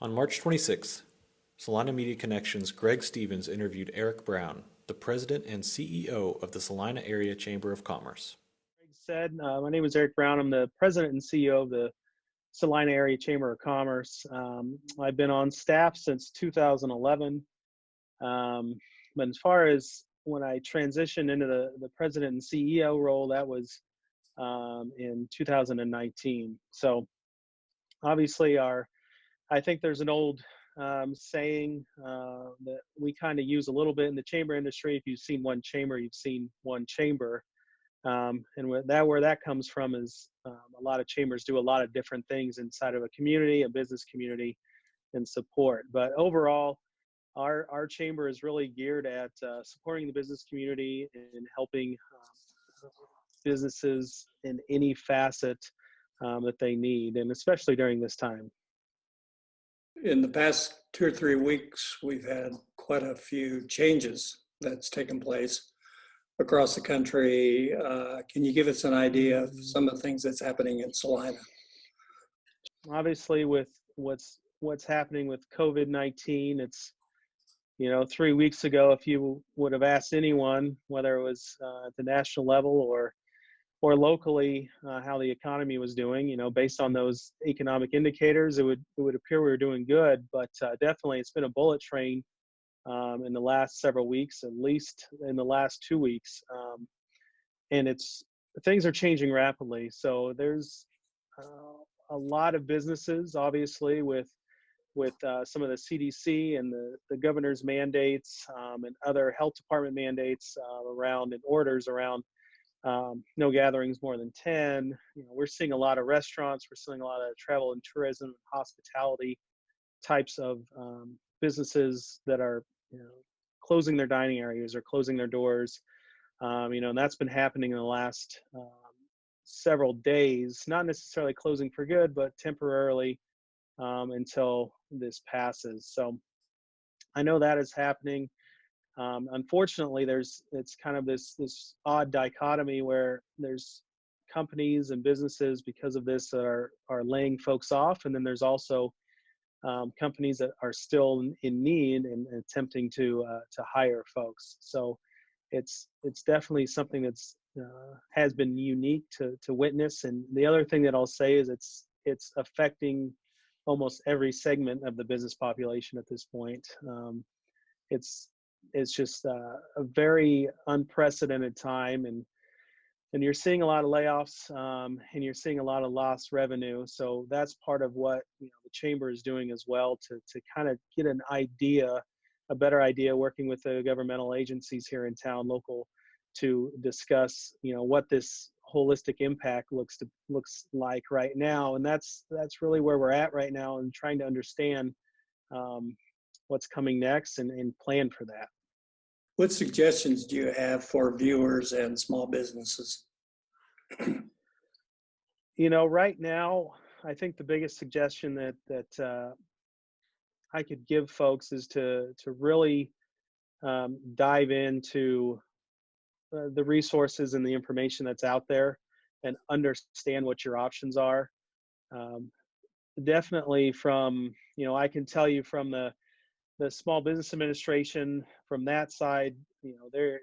On March 26th, Salina Media Connections' Greg Stevens interviewed Eric Brown, the president and CEO of the Salina Area Chamber of Commerce. Greg said, my name is Eric Brown. I'm the president and CEO of the Salina Area Chamber of Commerce. I've been on staff since 2011. But as far as when I transitioned into the president and CEO role, that was in 2019. So obviously, I think there's an old saying that we kind of use a little bit in the chamber industry. If you've seen one chamber, you've seen one chamber. And where that comes from is a lot of chambers do a lot of different things inside of a community, a business community, and support. But overall, our chamber is really geared at supporting the business community and helping businesses in any facet that they need, and especially during this time. In the past 2 or 3 weeks, we've had quite a few changes that's taken place across the country. Can you give us an idea of some of the things that's happening in Salina? Obviously, with what's happening with COVID-19, it's 3 weeks ago, if you would have asked anyone, whether it was at the national level or locally, how the economy was doing, based on those economic indicators, it would appear we were doing good. But definitely, it's been a bullet train in the last several weeks, at least in the last 2 weeks, and things are changing rapidly. So there's a lot of businesses, obviously, with some of the CDC and the governor's mandates and other health department mandates around and orders around no gatherings more than 10. We're seeing a lot of restaurants. We're seeing a lot of travel and tourism, hospitality types of businesses that are closing their dining areas or closing their doors. And that's been happening in the last several days, not necessarily closing for good, but temporarily until this passes. So I know that is happening. Unfortunately, it's kind of this odd dichotomy where there's companies and businesses because of this that are laying folks off, and then there's also companies that are still in need and attempting to hire folks. So it's definitely something that's has been unique to witness. And the other thing that I'll say is it's affecting almost every segment of the business population at this point. It's just a very unprecedented time, and you're seeing a lot of layoffs, and you're seeing a lot of lost revenue. So that's part of what the chamber is doing as well to kind of get a better idea, working with the governmental agencies here in town, local, to discuss what this holistic impact looks like right now. And that's really where we're at right now, and trying to understand what's coming next and plan for that. What suggestions do you have for viewers and small businesses? Right now, I think the biggest suggestion that I could give folks is to really dive into the resources and the information that's out there and understand what your options are. Definitely I can tell you from the Small Business Administration, from that side, it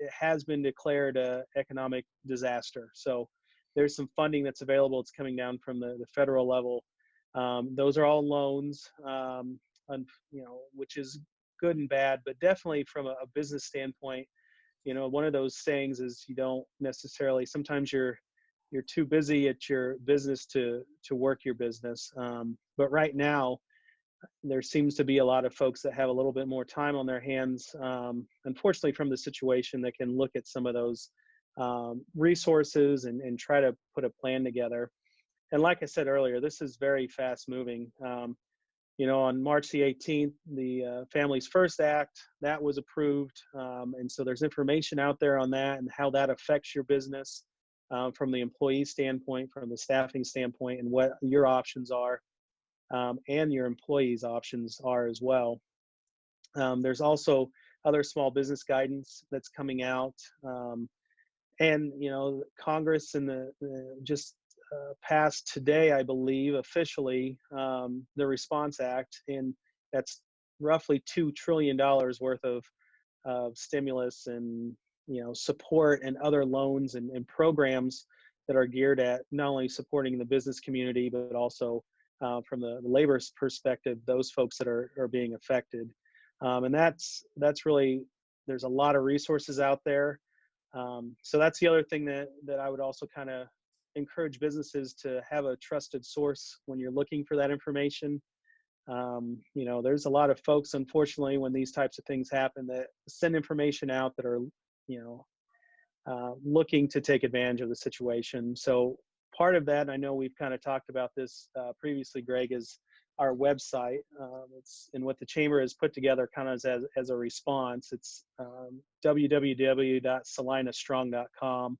has been declared a economic disaster. So there's some funding that's available. It's coming down from the federal level. Those are all loans, which is good and bad, but definitely from a business standpoint, one of those sayings is you don't necessarily, sometimes you're too busy at your business to work your business. But right now, there seems to be a lot of folks that have a little bit more time on their hands, unfortunately, from the situation, that can look at some of those resources and try to put a plan together. And like I said earlier, this is very fast moving. On March the 18th, the Families First Act, that was approved. And so there's information out there on that and how that affects your business from the employee standpoint, from the staffing standpoint, and what your options are. And your employees' options are as well. There's also other small business guidance that's coming out. And Congress and just passed today, I believe, officially, the Response Act, and that's roughly $2 trillion worth of stimulus and support and other loans and programs that are geared at not only supporting the business community but also from the labor perspective, those folks that are being affected. And that's really, there's a lot of resources out there. So that's the other thing that I would also kind of encourage businesses to have a trusted source when you're looking for that information. There's a lot of folks, unfortunately, when these types of things happen, that send information out that are, looking to take advantage of the situation. So part of that, I know we've kind of talked about this previously, Greg, is our website. It's and what the chamber has put together kind of as a response. It's www.salinastrong.com.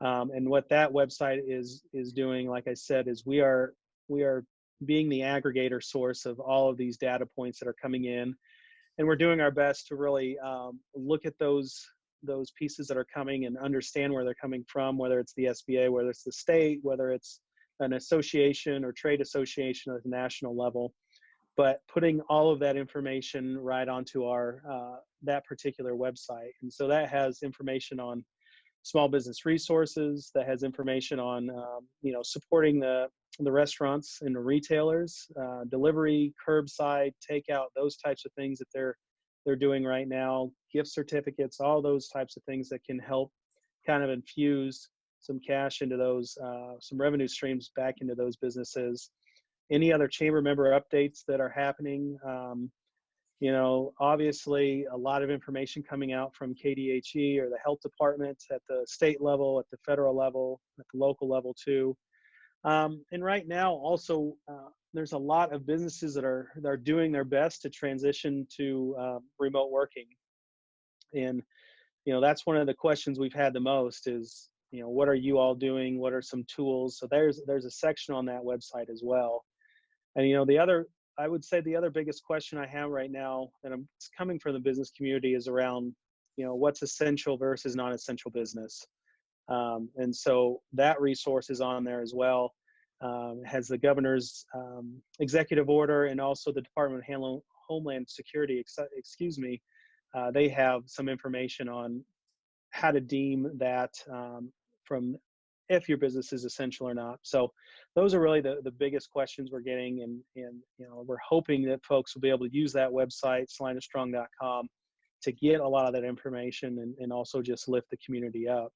And what that website is doing, like I said, is we are being the aggregator source of all of these data points that are coming in, and we're doing our best to really look at those pieces that are coming and understand where they're coming from, whether it's the SBA, whether it's the state, whether it's an association or trade association at the national level, but putting all of that information right onto our that particular website. And so that has information on small business resources, that has information on supporting the restaurants and the retailers, delivery, curbside, takeout, those types of things that they're doing right now, gift certificates, all those types of things that can help kind of infuse some cash into those, some revenue streams back into those businesses. Any other chamber member updates that are happening? Obviously a lot of information coming out from KDHE or the health department at the state level, at the federal level, at the local level too. And right now also, there's a lot of businesses that are doing their best to transition to remote working. And, that's one of the questions we've had the most is, what are you all doing? What are some tools? So there's a section on that website as well. And, I would say the other biggest question I have right now, and it's coming from the business community, is around, what's essential versus non-essential business. And so that resource is on there as well. Has the governor's executive order and also the Department of Homeland Security, they have some information on how to deem that from if your business is essential or not. So those are really the biggest questions we're getting. And we're hoping that folks will be able to use that website, salinastrong.com, to get a lot of that information and also just lift the community up.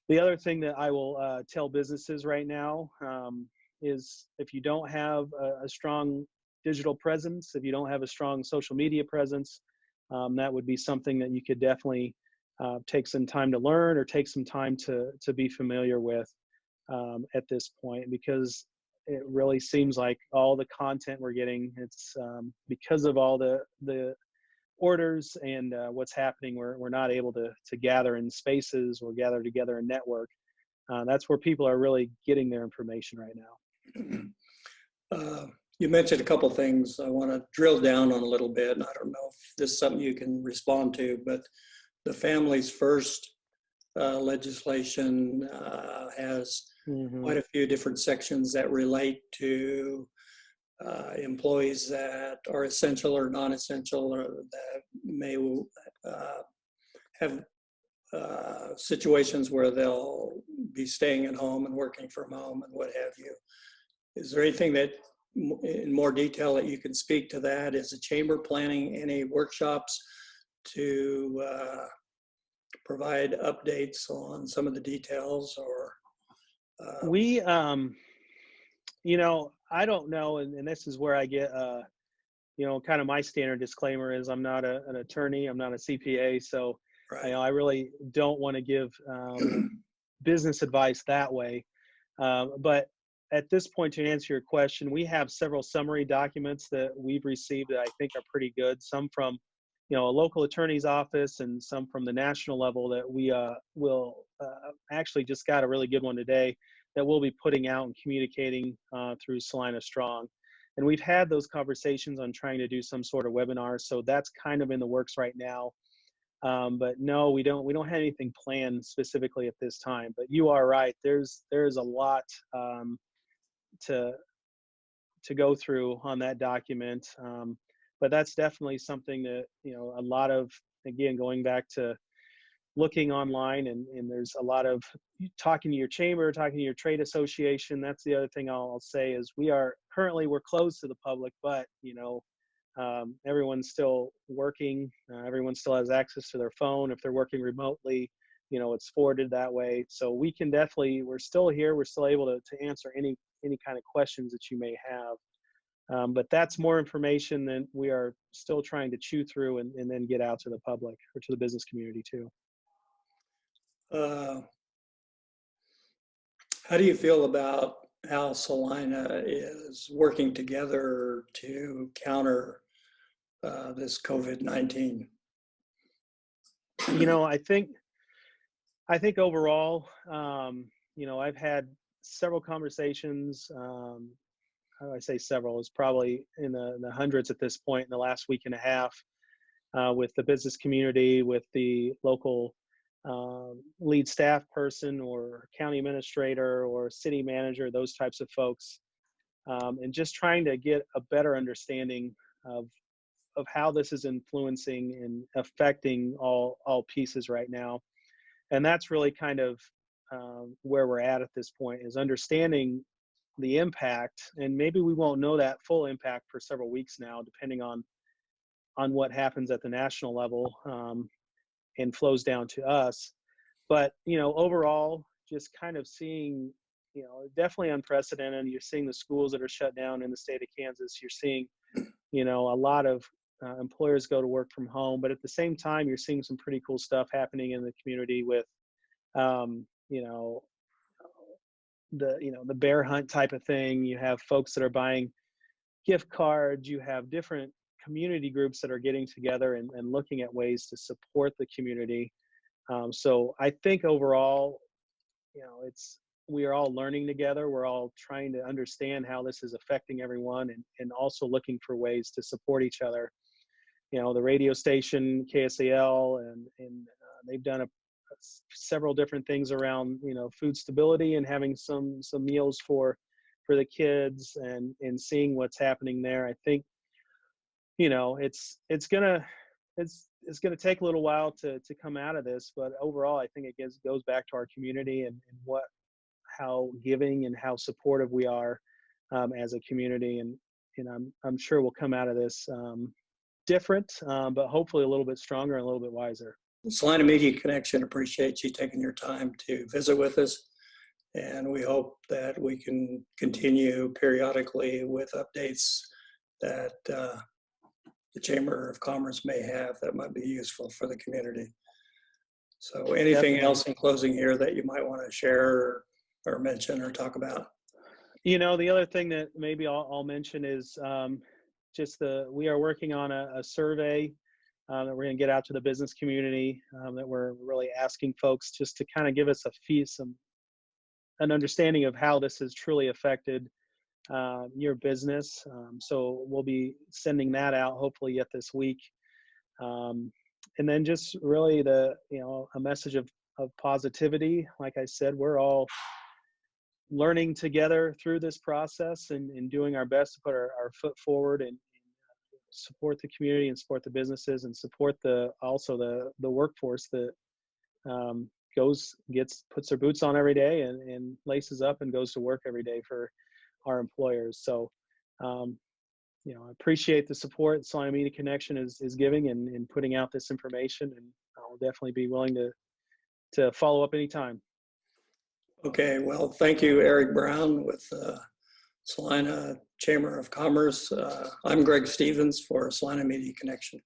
The other thing that I will tell businesses right now is if you don't have a strong digital presence, if you don't have a strong social media presence, that would be something that you could definitely take some time to learn or take some time to be familiar with at this point, because it really seems like all the content we're getting, it's because of all the orders and what's happening, we're not able to gather in spaces or gather together and network. That's where people are really getting their information right now. You mentioned a couple things I want to drill down on a little bit. I don't know if this is something you can respond to, but the Families First legislation has quite a few different sections that relate to employees that are essential or non-essential, or that may have situations where they'll be staying at home and working from home and what have you. Is there anything that in more detail that you can speak to that? Is the chamber planning any workshops to provide updates on some of the details, or we I don't know, and this is where I get kind of my standard disclaimer is I'm not an attorney, I'm not a CPA, so right. I really don't want to give business advice that way, but at this point, to answer your question, we have several summary documents that we've received that I think are pretty good, some from a local attorney's office and some from the national level that we will actually just got a really good one today that we'll be putting out and communicating through Salina Strong. And we've had those conversations on trying to do some sort of webinar. So that's kind of in the works right now. But no, we don't have anything planned specifically at this time. But you are right. There's a lot to go through on that document. But that's definitely something that, a lot of, again, going back to looking online, and there's a lot of talking to your chamber, talking to your trade association. That's the other thing I'll say is we're closed to the public, but everyone's still working. Everyone still has access to their phone. If they're working remotely, it's forwarded that way. So we can definitely, we're still here. We're still able to answer any kind of questions that you may have. But that's more information that we are still trying to chew through and then get out to the public or to the business community too. How do you feel about how Salina is working together to counter this COVID-19? I think overall, I've had several conversations. How do I say several? It's probably in the hundreds at this point in the last week and a half, with the business community, with the local lead staff person or county administrator or city manager, those types of folks, and just trying to get a better understanding of how this is influencing and affecting all pieces right now. And that's really kind of where we're at this point, is understanding the impact. And maybe we won't know that full impact for several weeks now, depending on what happens at the national level, and flows down to us. But overall, just kind of seeing, definitely unprecedented. You're seeing the schools that are shut down in the state of Kansas. You're seeing a lot of employers go to work from home, but at the same time, you're seeing some pretty cool stuff happening in the community with the bear hunt type of thing. You have folks that are buying gift cards. You have different community groups that are getting together and looking at ways to support the community. So I think overall, we are all learning together. We're all trying to understand how this is affecting everyone, and also looking for ways to support each other. The radio station, KSAL, and they've done several different things around, food stability and having some meals for the kids, and seeing what's happening there. I think, it's gonna take a little while to come out of this, but overall, I think it goes back to our community and how giving and how supportive we are as a community, and I'm sure we'll come out of this different, but hopefully a little bit stronger and a little bit wiser. Salina Media Connection appreciates you taking your time to visit with us, and we hope that we can continue periodically with updates that the Chamber of Commerce may have that might be useful for the community. So anything else in closing here that you might want to share or mention or talk about? The other thing that maybe I'll mention is we are working on a survey that we're going to get out to the business community, that we're really asking folks just to kind of give us an understanding of how this has truly affected your business. So we'll be sending that out hopefully yet this week. And then just really a message of positivity. Like I said, we're all learning together through this process and doing our best to put our foot forward and support the community and support the businesses and support also the workforce that puts their boots on every day and laces up and goes to work every day for our employers. So I appreciate the support Salina Media Connection is giving and putting out this information, and I'll definitely be willing to follow up anytime. Okay, well, thank you, Eric Brown with Salina Chamber of Commerce. I'm Greg Stevens for Salina Media Connection.